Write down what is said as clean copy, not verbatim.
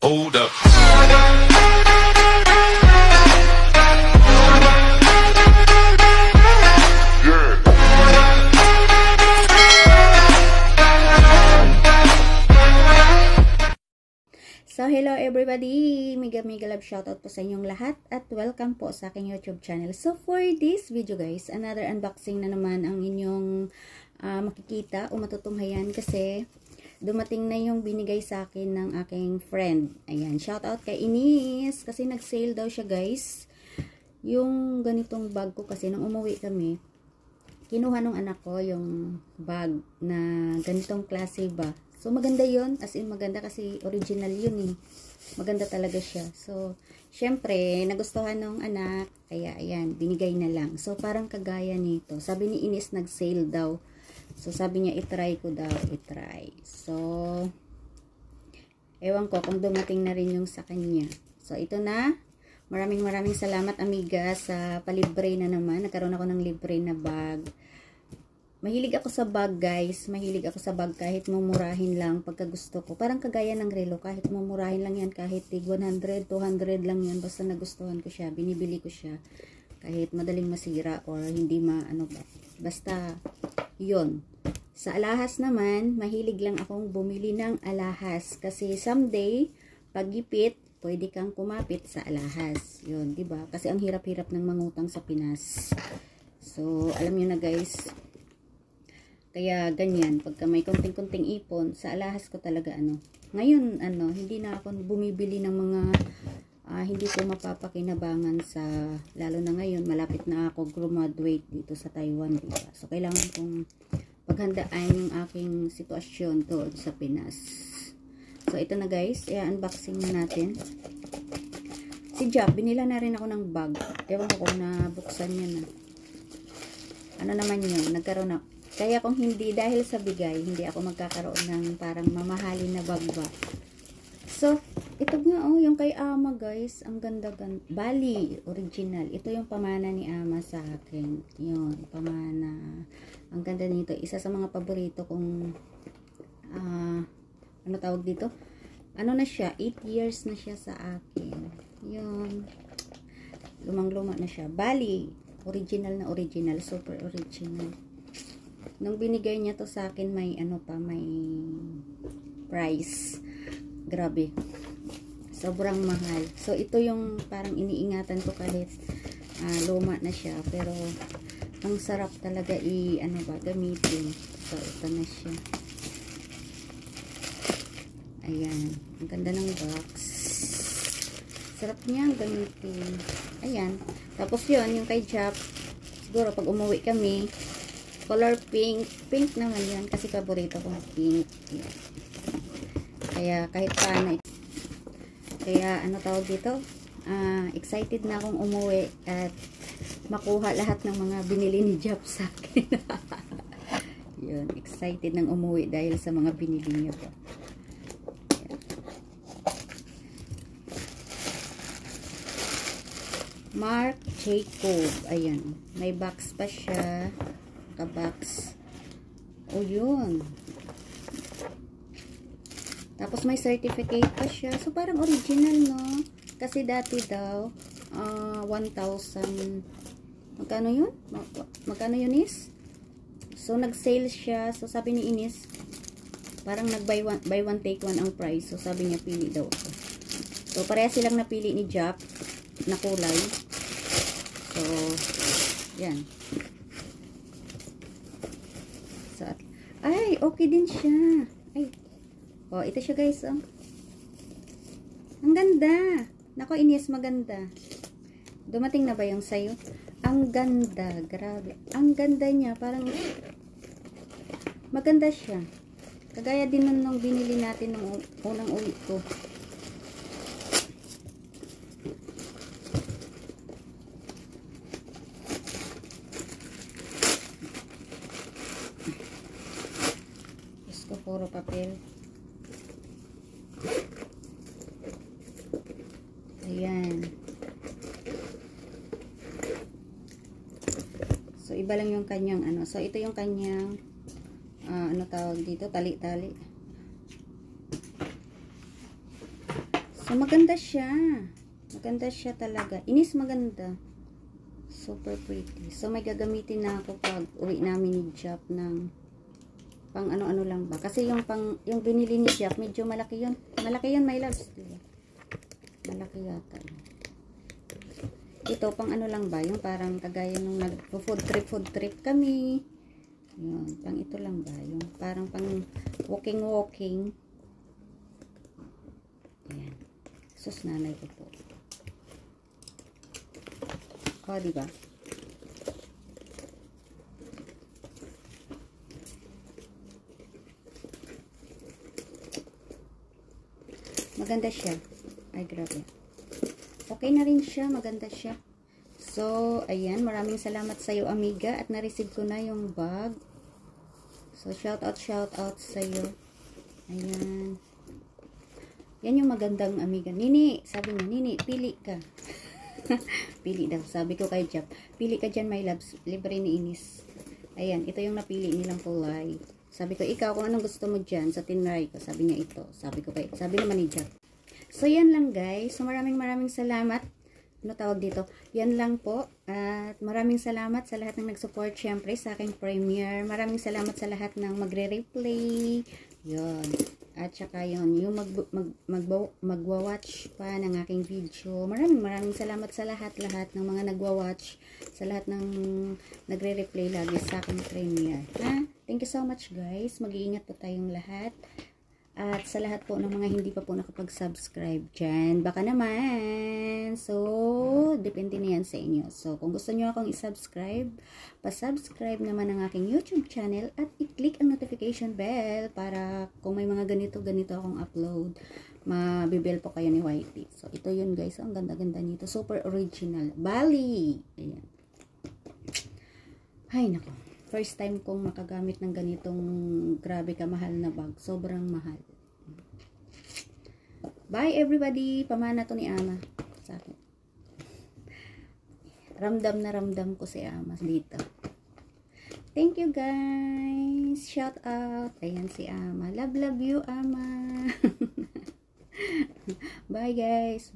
Hold up. So, hello everybody! Mega love shoutout po sa inyong lahat at welcome po sa aking YouTube channel. So, for this video guys, another unboxing na naman ang inyong makikita o matutunghayan kasi dumating na yung binigay sa akin ng aking friend. Ayan, shoutout kay Inis kasi nag-sale daw siya guys. Yung ganitong bag ko kasi nung umuwi kami, kinuha nung anak ko yung bag na ganitong klase ba. So, maganda yun. As in, maganda kasi original yun eh. Maganda talaga siya. So, syempre, nagustuhan ng anak. Kaya, ayan, binigay na lang. So, parang kagaya nito. Sabi ni Ines, nag-sale daw. So, sabi niya, itry ko daw. Itry. So, ewan ko kung dumating na rin yung sa kanya. So, ito na. Maraming salamat, amiga, sa palibre na naman. Nagkaroon ako ng libre na bag. Mahilig ako sa bag guys, mahilig ako sa bag kahit mumurahin lang pagka gusto ko. Parang kagaya ng relo, kahit mumurahin lang yan, kahit 100, 200 lang yan, basta nagustuhan ko siya, binibili ko siya. Kahit madaling masira or hindi ano ba. Basta, yun. Sa alahas naman, mahilig lang akong bumili ng alahas. Kasi someday, pagipit, pwede kang kumapit sa alahas. Yun, diba? Kasi ang hirap-hirap ng mangutang sa Pinas. So, alam nyo na guys, kaya ganyan, pagka may konting-konting ipon, sa alahas ko talaga Ngayon, hindi na ako bumibili ng mga hindi ko mapapakinabangan sa, lalo na ngayon, malapit na ako graduate dito sa Taiwan, diba? So, kailangan kong paghandaan yung aking sitwasyon doon sa Pinas. So, ito na guys, i-unboxing na natin. Si Jack, binila na rin ako ng bag. Ewan ko kung nabuksan niya na. Ano naman yun, nagkaroon na. Kaya kung hindi, dahil sa bigay, hindi ako magkakaroon ng parang mamahalin na bagba. So, ito nga yung kay Ama guys, ang ganda-ganda. Bali, original. Ito yung pamana ni Ama sa akin. Yun, pamana. Ang ganda nito. Isa sa mga paborito kong, ano tawag dito? Ano na siya? 8 years na siya sa akin. Yun. Lumang-luma na siya. Bali, original na original. Super original. Nung binigay niya to sa akin, may may price. Grabe. Sobrang mahal. So, ito yung parang iniingatan ko kahit luma na siya. Pero, ang sarap talaga gamitin. So, ito na siya. Ayan. Ang ganda ng box. Sarap niya gamitin. Ayan. Tapos yun, yung kay Jap, siguro pag umuwi kami, color pink. Pink naman yan. Kasi paborito kong pink. Yan. Kaya kahit paano. Kaya tawag dito? Excited na akong umuwi at makuha lahat ng mga binili ni Jap sa akin. Yun. Excited nang umuwi dahil sa mga binili niya po. Marc Jacob. Ayan. May box pa siya. Box. O yun. Tapos may certificate pa siya. So parang original, no? Kasi dati daw 1,000. Magkano yun? Magkano yun is? So nag-sale siya. So sabi ni Ines, parang nag-buy one take one ang price. So sabi niya pili daw ako. So pareha silang napili ni Jap na kulay. So yan. So, ay, okay din siya. Ay. Oh, ito siya guys, oh. Ang ganda. Nako, Ines, maganda. Dumating na ba yung sayo? Ang ganda. Grabe. Ang ganda niya. Parang maganda siya. Kagaya din nung binili natin nung unang uwi ko. Puro papel. Ayan. So, iba lang yung kanyang So, ito yung kanyang ano tawag dito, tali-tali. So, maganda siya. Maganda siya talaga. Inis maganda. Super pretty. So, may gagamitin na ako pag uwi namin ni Jap ng pang ano-ano lang ba. Kasi yung binili ni Jap, medyo malaki yun. Malaki yun, my loves. Malaki yata. Ito, pang ano lang ba. Yung parang kagaya nung food trip kami. Yun, pang ito lang ba. Yung parang pang walking. Ayan. Sus, nanay ko po. O, diba? Maganda siya. Ay, grabe. Okay na rin siya. Maganda siya. So, ayan. Maraming salamat sa iyo, amiga. At na-receive ko na yung bag. So, shout out sa iyo. Ayan. Yan yung magandang amiga. Nini, sabi niya, Nini, pili ka. Pili daw. Sabi ko kay Jap, pili ka dyan, my loves. Libre ni Inis. Ayan, ito yung napili nilang kulay. Sabi ko, ikaw, kung anong gusto mo dyan, sa tinry ko. Sabi niya ito. Sabi naman ni Jap. So, yan lang guys. So, maraming salamat. Ano tawag dito? Yan lang po. At maraming salamat sa lahat ng nag-support syempre sa aking premiere. Maraming salamat sa lahat ng magre-replay. Yun. At saka yun, yung magwa-watch pa ng aking video. Maraming salamat sa lahat ng mga nagwa-watch. Sa lahat ng nagre-replay lagi sa aking premiere. Ha? Thank you so much guys. Mag-iingat po tayong lahat. At sa lahat po ng mga hindi pa po nakapag-subscribe dyan, baka naman. So, depende na yan sa inyo. So, kung gusto nyo akong i-subscribe, pa-subscribe naman ang aking YouTube channel at i-click ang notification bell para kung may mga ganito akong upload, mabibel po kayo ni Whitey. So, ito yun guys. Ang ganda-ganda nito. Super original. Bali! Ayan. Ay, nako. First time kong makagamit ng ganitong grabe kamahal na bag. Sobrang mahal. Bye everybody. Pamana to ni Ama sa akin. Ramdam na ramdam ko si Ama dito. Thank you guys. Shout out. Ayan si Ama. Love you Ama. Bye guys.